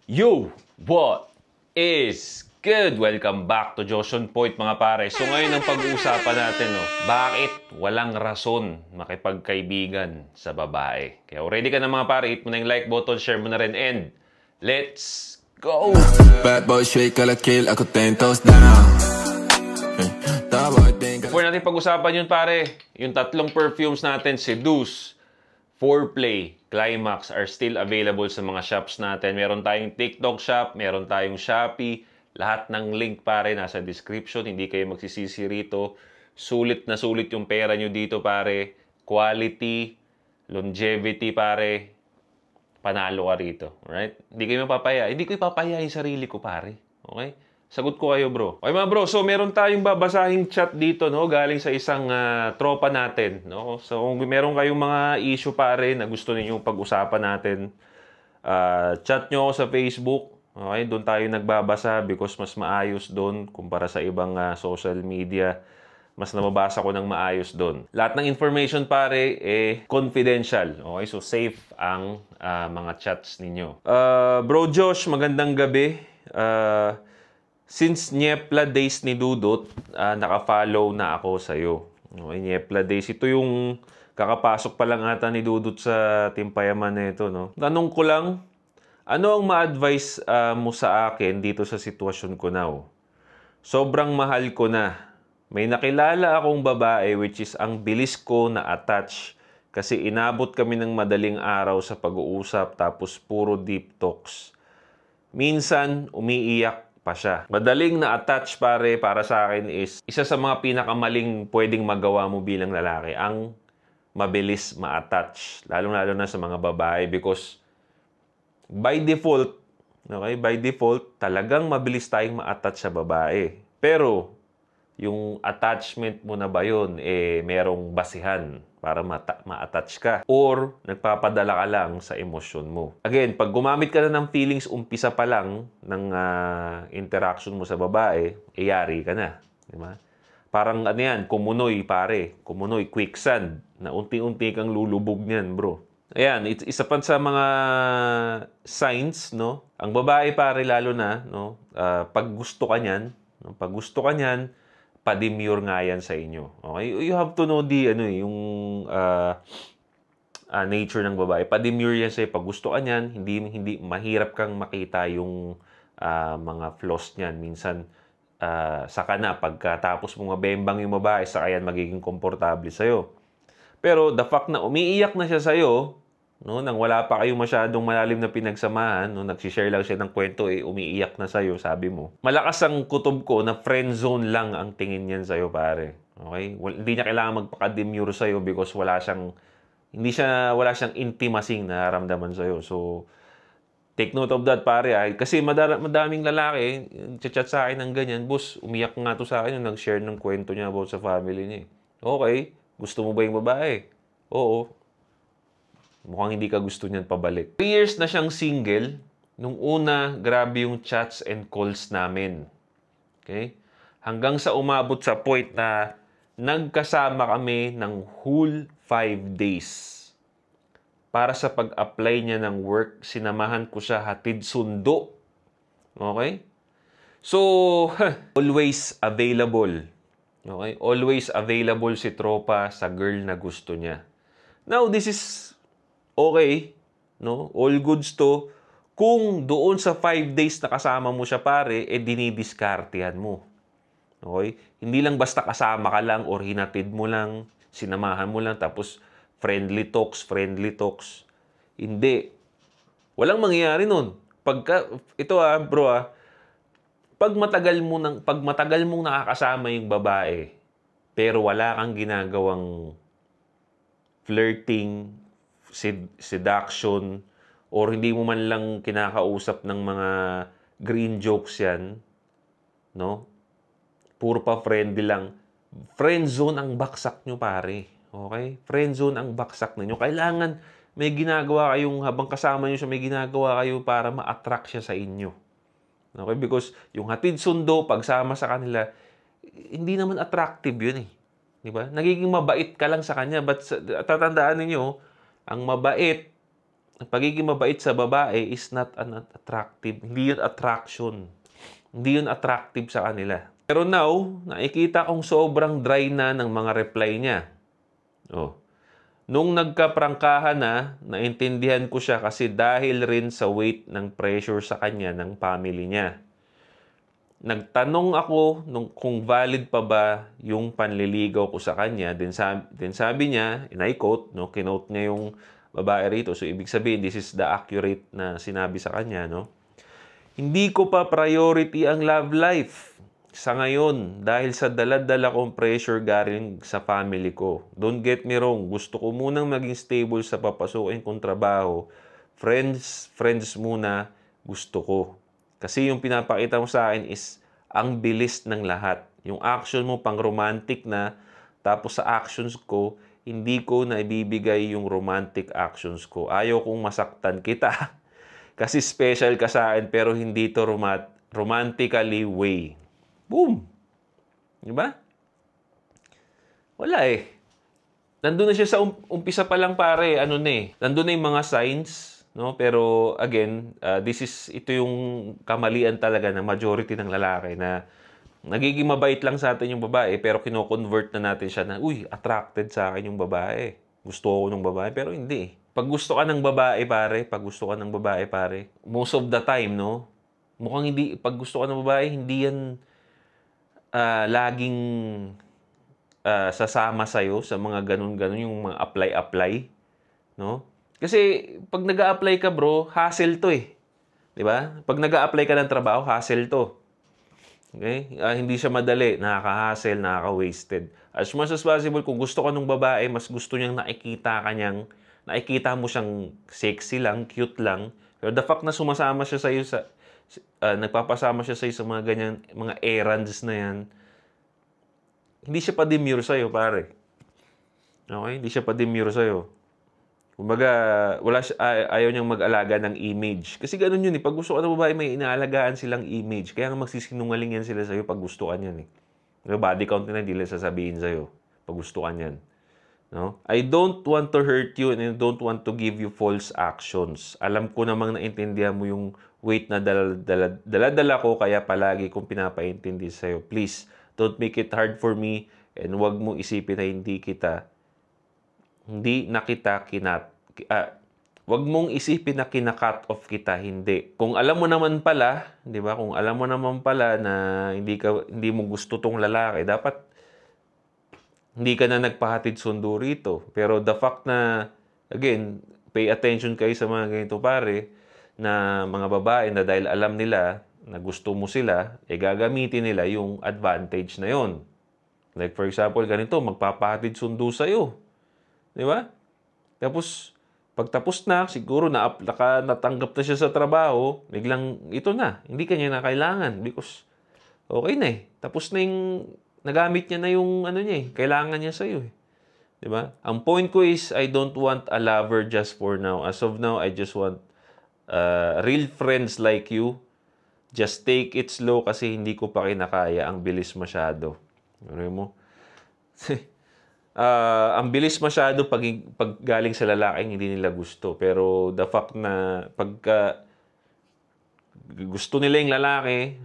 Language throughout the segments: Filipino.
Yo! What is good? Welcome back to Joshon Point mga pare. So ngayon ang pag-uusapan natin, bakit walang rason makipagkaibigan sa babae? Kaya ready ka na mga pare, hit mo na yung like button, share mo na rin, and let's go! Bad boy straight kala kill, ako 10 toes down. Before natin pag-usapan yun pare, yung tatlong perfumes natin, Seduce, Foreplay, Climax are still available sa mga shops natin. Meron tayong TikTok shop, meron tayong Shopee. Lahat ng link pare nasa description. Hindi kayo magsisisi rito. Sulit na sulit yung pera nyo dito pare. Quality, longevity pare. Panalo ka rito. Alright? Hindi kayo mapapaya. Hindi ko ipapaya yung sarili ko pare. Okay? Sagot ko kayo bro. Okay mga bro, so meron tayong babasahing chat dito galing sa isang tropa natin. So kung meron kayong mga issue pare na gusto ninyong pag-usapan natin, chat nyo ako sa Facebook. Okay, doon tayo nagbabasa because mas maayos doon kumpara sa ibang social media. Mas nababasa ko ng maayos doon. Lahat ng information pare confidential. Okay, so safe ang mga chats ninyo. Bro Josh, magandang gabi. Since Nyepla Days ni Dudut, naka-follow na ako sa'yo. Okay, Nyepla Days. Ito yung kakapasok pa lang ata ni Dudut sa Timpayaman na ito. Tanong ko lang, ano ang ma-advise mo sa akin dito sa sitwasyon ko now? Sobrang mahal ko na. May nakilala akong babae which is ang bilis ko na attach kasi inabot kami ng madaling araw sa pag-uusap tapos puro deep talks. Minsan, umiiyak pa siya. Madaling na-attach pare para sa akin is isa sa mga pinakamaling pwedeng magawa mo bilang lalaki, ang mabilis ma-attach. Lalo-lalo na sa mga babae because by default, talagang mabilis tayong ma-attach sa babae. Pero, yung attachment mo na ba yun, merong basihan para ma-attach ka or nagpapadala ka lang sa emosyon mo. Again, pag gumamit ka na ng feelings umpisa pa lang ng interaction mo sa babae, yari ka na. Diba? Parang ano yan, kumunoy pare. Kumunoy, quicksand. Na unti-unti kang lulubog niyan bro. Ayan, isa pa sa mga signs, Ang babae pare lalo na, pag gusto ka niyan, pa-demure nga yan sa inyo. Okay? You have to know yung nature ng babae. Pa-demure yan sa'yo. Pag gusto ka niyan, hindi mahirap kang makita yung mga flaws niyan. Minsan, saka na, pagkatapos mong mabembang yung babae, saka yan magiging komportable sa'yo. Pero the fact na umiiyak na siya sa'yo, nang wala pa kayong masyadong malalim na pinagsamahan, nagsishare lang siya ng kwento, umiiyak na sa'yo, sabi mo. Malakas ang kutob ko na friend zone lang ang tingin niyan sa'yo, pare. Okay? Hindi niya kailangan magpaka-demure sa'yo because wala siyang intimacy na nararamdaman sa'yo. So, take note of that, pare. Kasi madaming lalaki, chat sa akin ng ganyan, boss, umiyak nga to sa akin nung nag-share ng kwento niya about sa family niya. Okay, gusto mo ba yung babae? Oo. Mukhang hindi ka gusto niyan pabalik. 3 years na siyang single. Nung una, grabe yung chats and calls namin. Okay? Hanggang sa umabot sa point na nagkasama kami ng whole 5 days. Para sa pag-apply niya ng work, sinamahan ko siya hatid sundo. Okay? So, always available. Okay? Always available si tropa sa girl na gusto niya. Now, this is okay, all goods to. Kung doon sa 5 days na kasama mo siya pare, dinidiskartehan mo. Okay? Hindi lang basta kasama ka lang or hinatid mo lang, sinamahan mo lang, tapos friendly talks. Hindi. Walang mangyayari nun. Pag matagal mong nakakasama yung babae, pero wala kang ginagawang flirting, seduction, or hindi mo man lang kinakausap ng mga green jokes yan, puro pa friendly lang. Friend zone ang baksak nyo, pare. Okay? Friend zone ang baksak ninyo. Kailangan may ginagawa kayong, habang kasama nyo siya, may ginagawa kayo para ma-attract siya sa inyo. Okay? Because yung hatid sundo, pagsama sa kanila, hindi naman attractive yun eh. Diba? Nagiging mabait ka lang sa kanya. But tatandaan ninyo, ang mabait ang pagiging mabait sa babae is not an attractive. Hindi yun attraction. Hindi yun attractive sa kanila. Pero now, nakikita kong sobrang dry na ng mga reply niya. Oh. Nung nagkaprangkahan na, naintindihan ko siya kasi dahil rin sa weight ng pressure sa kanya ng family niya. Nagtanong ako kung valid pa ba yung panliligaw ko sa kanya. Then sabi niya, and I quote, no, kinote niya yung babae rito. So, ibig sabihin, this is the accurate na sinabi sa kanya, no? Hindi ko pa priority ang love life sa ngayon dahil sa dala-dala kong pressure galing sa family ko. Don't get me wrong, gusto ko munang maging stable sa papasukin kong trabaho. Friends muna gusto ko. Kasi yung pinapakita mo sa akin is ang bilis ng lahat. Yung action mo pang romantic na, tapos sa actions ko, hindi ko na ibibigay yung romantic actions ko. Ayaw kong masaktan kita. Kasi special ka sa akin pero hindi to romantically way. Boom! Diba? Wala eh. Nandun na siya sa umpisa pa lang pare. Ano na eh. Nandun na yung mga signs. No? Pero again, ito yung kamalian talaga ng majority ng lalaki na nagiging mabait lang sa atin yung babae pero kino-convert na natin siya na, uy, attracted sa akin yung babae. Gusto ko ng babae pero hindi. Pag gusto ka ng babae pare, most of the time, no? Mukhang hindi, pag gusto ka ng babae, hindi yan laging sasama sa'yo sa mga ganun-ganun, yung mga apply-apply, no? Kasi pag nag-a-apply ka bro, hassle to eh. 'Di ba? Pag nag-a-apply ka ng trabaho, hassle to. Okay? Hindi siya madali, nakaka-hassle, nakaka-wasted. As much as possible, kung gusto ka ng babae, mas gusto niyang nakikita mo siyang sexy lang, cute lang. Pero the fact na sumasama siya sa iyo nagpapasama siya sa iyo sa mga ganyan, mga errands na 'yan, hindi siya pa demure sa iyo, pare. Okay? Hindi siya pa demure sa iyo. Kumbaga, ayaw niyang mag-alaga ng image. Kasi ganun yun eh. Pag gusto ka ng babae, may inaalagaan silang image. Kaya nga magsisinungaling yan sila sa'yo pag gusto ka niyan eh. Body count nila, hindi nila sasabihin sa'yo pag gusto ka niyan. No? I don't want to hurt you and I don't want to give you false actions. Alam ko namang naintindihan mo yung weight na dala ko, kaya palagi kong pinapaintindi sa'yo. Please, don't make it hard for me and wag mo isipin na wag mong isipin na kina-cut off kita, hindi. Kung alam mo naman pala, 'di ba? Kung alam mo naman pala na hindi mo gusto tong lalaki, dapat hindi ka na nagpahatid sundo rito. Pero the fact na, again, pay attention kayo sa mga ganito pare, na mga babae na dahil alam nila na gusto mo sila, gagamitin nila yung advantage na yon. Like for example, ganito, magpapahatid sundo sa'yo. Di ba? Tapos, pagtapos na, siguro natanggap na siya sa trabaho, biglang ito na, hindi kanya na kailangan because okay na eh. Tapos na yung, nagamit niya na yung niya eh, kailangan niya sa'yo eh. Di ba? Ang point ko is, I don't want a lover just for now. As of now, I just want real friends like you. Just take it slow kasi hindi ko pa kinakaya. Ang bilis masyado. Ano mo? Ang bilis masyado pag galing sa lalaking hindi nila gusto. Pero the fact na pagka gusto nila yung lalaki,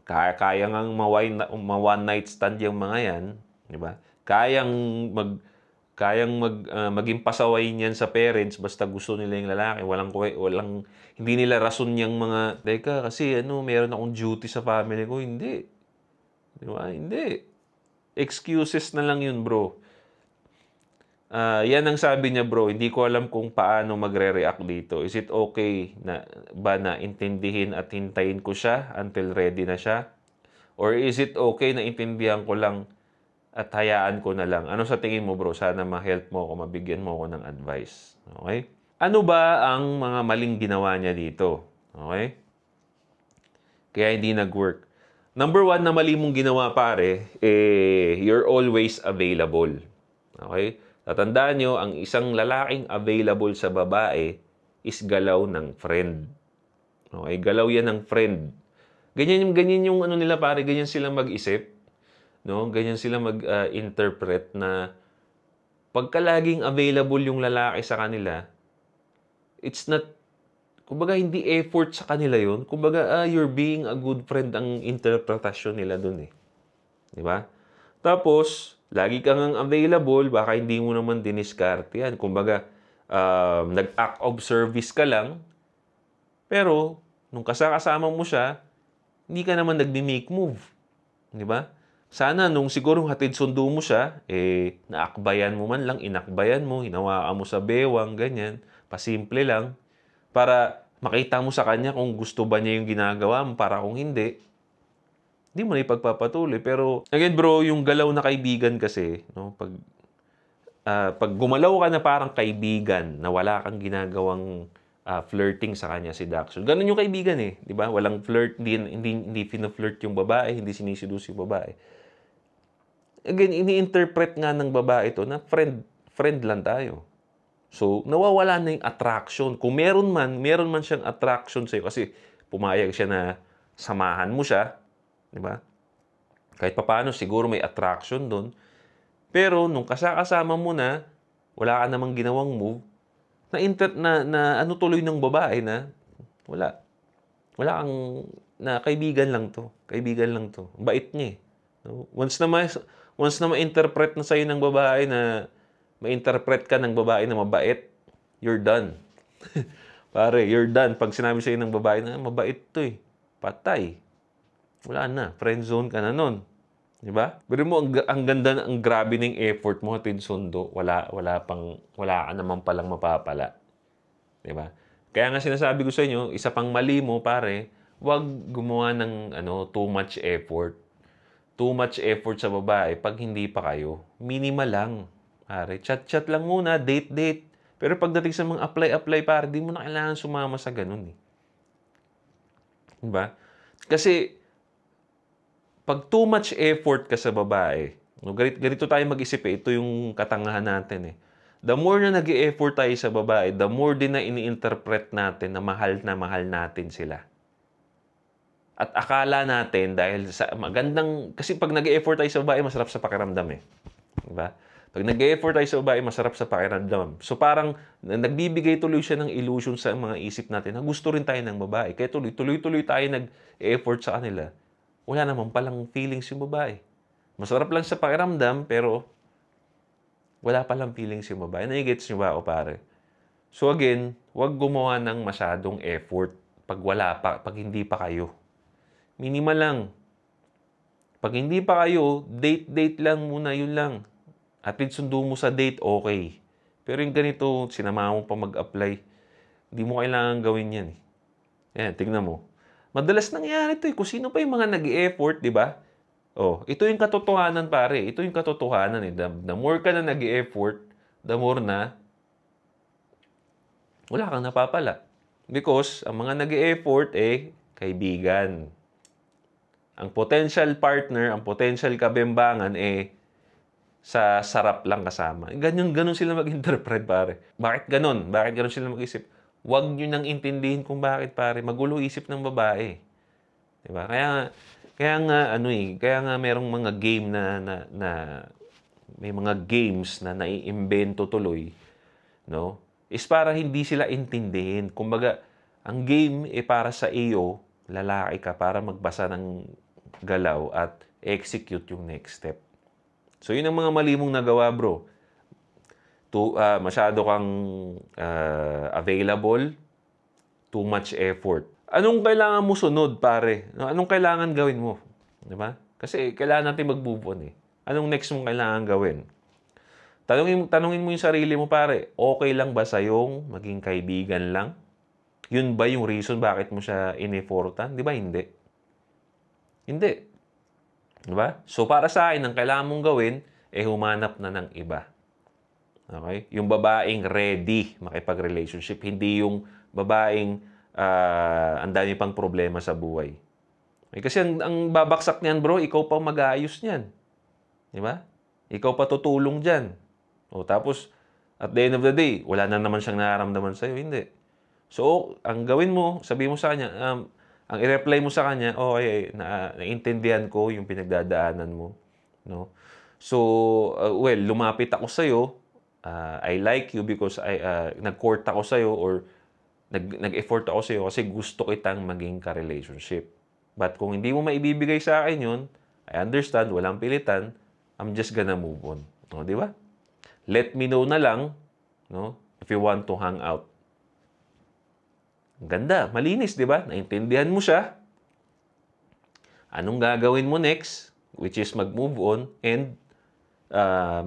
kaya ngang one night stand yung mga yan, di ba? Kayang maging pasaway niyan sa parents basta gusto nila yung lalaki. Hindi nila rason yung mga, teka, kasi meron akong duty sa family ko. Hindi. Di ba? Hindi. Excuses na lang yun, bro. Yan ang sabi niya, bro. Hindi ko alam kung paano magre-react dito. Is it okay na intindihin at hintayin ko siya until ready na siya? Or is it okay na intindihan ko lang at hayaan ko na lang? Ano sa tingin mo, bro? Sana ma-help mo ako, mabigyan mo ako ng advice. Okay? Ano ba ang mga maling ginawa niya dito? Okay? Kaya hindi nag-work. Number one na mali mong ginawa, pare, you're always available. Okay? Tatandaan nyo, ang isang lalaking available sa babae is galaw ng friend. Okay? Galaw yan ng friend. Ganyan yung nila pare, ganyan sila mag-isip. No? Ganyan sila mag-interpret na pagka laging available yung lalaki sa kanila, it's not, kumbaga hindi effort sa kanila yun. Kumbaga, you're being a good friend ang interpretasyon nila dun eh. Di ba? Tapos, lagi kang available, baka hindi mo naman diniskarte yan. Kumbaga, nag-act of service ka lang, pero nung kasama mo siya, hindi ka naman nagdi-make move. Di ba? Sana nung siguro hatid sundo mo siya, naakbayan mo man lang, inakbayan mo, hinawakan mo sa bewang, ganyan. Pasimple lang. Para makita mo sa kanya kung gusto ba niya yung ginagawa mo, para kung hindi mo na ipagpapatuloy. Pero, again bro, yung galaw na kaibigan kasi, no, pag gumalaw ka na parang kaibigan na wala kang ginagawang flirting sa kanya si Daxon. Ganun yung kaibigan eh, di ba? Walang flirt, hindi fina-flirt yung babae, hindi siniseduce yung babae. Again, ini-interpret nga ng babae ito na friend lang tayo. So, nawawala na yung attraction. Kung meron man siyang attraction sa'yo kasi pumayag siya na samahan mo siya, di ba? Kahit papaano, siguro may attraction doon. Pero, nung kasama mo na, wala ka namang ginawang move, na ano tuloy ng babae na, wala kang, na kaibigan lang to. Kaibigan lang to. Bait niya eh. No? Once na ma-interpret na sa'yo ng babae na ma-interpret ka ng babae na mabait, you're done. Pare, you're done. Pag sinabi sa'yo ng babae na mabait to eh, patay. Wala na. Friend zone ka na nun. Diba? Pero mo, ang ganda, ang grabe ng effort mo hatid sundo. Wala ka naman palang mapapala. Diba? Kaya nga sinasabi ko sa inyo, isa pang mali mo, pare, huwag gumawa ng too much effort. Too much effort sa babae pag hindi pa kayo. Minimal lang. Pare, chat-chat lang muna, date-date. Pero pagdating sa mga apply-apply, pare, di mo na kailangan sumama sa ganun eh. Diba? Kasi, pag too much effort ka sa babae, no, ganito tayo mag-isip eh, ito yung katangahan natin eh. The more na nag-e-effort tayo sa babae, the more din na ini-interpret natin na mahal natin sila. At akala natin, dahil sa magandang, kasi pag nag-e-effort tayo sa babae, masarap sa pakiramdam eh. Diba? Pag nag-e-effort tayo sa babae, masarap sa pakiramdam. So parang nagbibigay tuloy siya ng illusion sa mga isip natin na gusto rin tayo ng babae. Kaya tuloy-tuloy tayo nag-e-effort sa kanila. Wala naman palang feelings yung babae. Masarap lang sa pakiramdam, pero wala palang feelings yung babae. Nai-gets nyo ba ako, pare? So again, huwag gumawa ng masyadong effort pag hindi pa kayo. Minimal lang. Pag hindi pa kayo, date lang muna, yun lang. At least sundo mo sa date, okay. Pero yung ganito, sinama mo pa mag-apply, hindi mo kailangan gawin yan. Yan, tingnan mo. Madalas nangyari ito eh. Kung sino pa yung mga nag-e-effort, di ba? Oh, ito yung katotohanan, pare. Ito yung katotohanan eh. The more ka na nag-e-effort, the more na wala kang napapala. Because ang mga nag-e-effort kaibigan. Ang potential partner, ang potential kabembangan sa sarap lang kasama. Ganun sila mag-interpret, pare. Bakit ganun? Bakit ganun sila mag-isip? Huwag nyo nang intindihin kung bakit, pare. Magulo isip ng babae. Diba? Kaya nga merong mga game may mga games na naiimbento tuloy, no? Is para hindi sila intindihin. Kumbaga, ang game para sa iyo, lalaki ka, para magbasa ng galaw at execute yung next step. So, yun ang mga mali mong nagawa, bro. Masyado kang available, too much effort. Anong kailangan mo sunod, pare? Anong kailangan gawin mo? Diba? Kasi kailangan natin mag-move on eh. Anong next mong kailangan gawin? Tanungin mo yung sarili mo, pare. Okay lang ba sa'yong maging kaibigan lang? Yun ba yung reason bakit mo siya in-effortan? Di ba hindi? Hindi. Diba? So, para sa akin, ang kailangan mong gawin, humanap na ng iba. Okay? Yung babaeng ready makipag-relationship. Hindi yung babaeng ang dami pang problema sa buhay. Okay? Kasi ang babaksak niyan, bro, ikaw pa mag-aayos niyan. Diba? Ikaw pa tutulong dyan. O, tapos, at the end of the day, wala na naman siyang nararamdaman sa'yo. Hindi. So, ang gawin mo, sabihin mo sa kanya, ang i-reply mo sa kanya, okay, naintindihan ko yung pinagdadaanan mo. No? So, lumapit ako sa'yo. I like you because nag-court ako sa'yo or nag-effort ako sa'yo kasi gusto kitang maging ka-relationship. But kung hindi mo maibibigay sa akin yun, I understand, walang pilitan, I'm just gonna move on. No, di ba? Let me know na lang, no, if you want to hang out. Ganda, malinis, di ba? Naintindihan mo siya. Anong gagawin mo next? Which is mag-move on and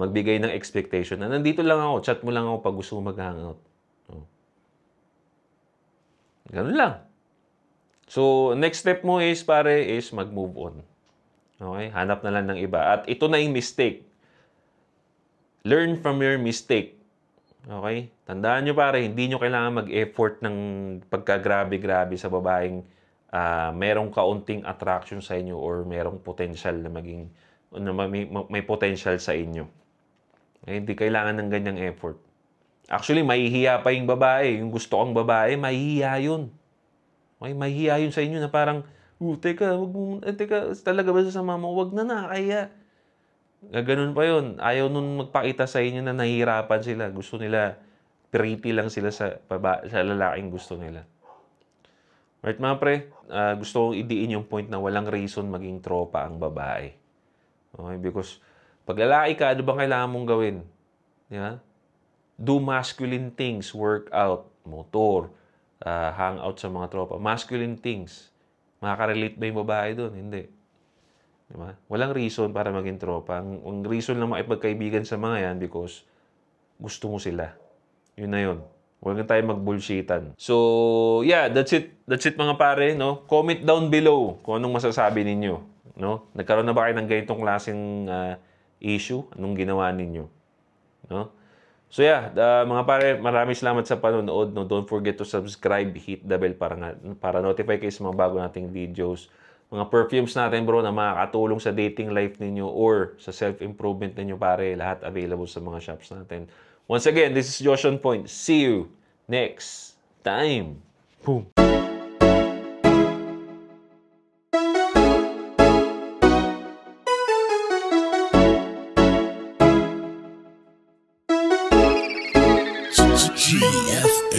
magbigay ng expectation na nandito lang ako, chat mo lang ako pag gusto mo mag-hangout. No? Ganun lang. So, next step mo is, pare, is mag-move on. Okay? Hanap na lang ng iba. At ito na yung mistake. Learn from your mistake. Okay? Tandaan nyo, pare, hindi nyo kailangan mag-effort ng pagkagrabe-grabe sa babaeng merong kaunting attraction sa inyo or merong potential na maging, may potential sa inyo. Okay? Hindi kailangan ng ganyang effort. Actually, mahihiya pa yung babae. Yung gusto kong babae, mahihiya yun. Okay, mahihiya yun sa inyo na parang, teka, talaga ba sasama mo? Wag na, kaya. Ganun pa yun. Ayaw nun magpakita sa inyo na nahihirapan sila. Gusto nila, pretty lang sila sa lalaking gusto nila. Right, mga pre? Gusto kong idiin yung point na walang reason maging tropa ang babae. Okay, because pag lalaki ka, ano bang kailangan mong gawin? Yeah? Do masculine things, work out, motor, hang out sa mga tropa. Masculine things. Makaka-relate ba yung babae doon? Hindi. Diba? Walang reason para maging tropa. Ang reason lang makipagkaibigan sa mga yan because gusto mo sila. Yun na yun. Huwag na tayo mag-bullshitan. So, yeah, that's it. That's it mga pare. No? Comment down below kung anong masasabi ninyo. No? Nagkaroon na ba kayo ng ganitong klaseng issue? Anong ginawa ninyo? No? So yeah, mga pare, maraming salamat sa panonood. No? Don't forget to subscribe, hit the bell para notify kayo sa mga bago nating videos. Mga perfumes natin bro na makakatulong sa dating life ninyo or sa self-improvement ninyo pare, lahat available sa mga shops natin. Once again, this is Josh on Point. See you next time. Boom. GFAB.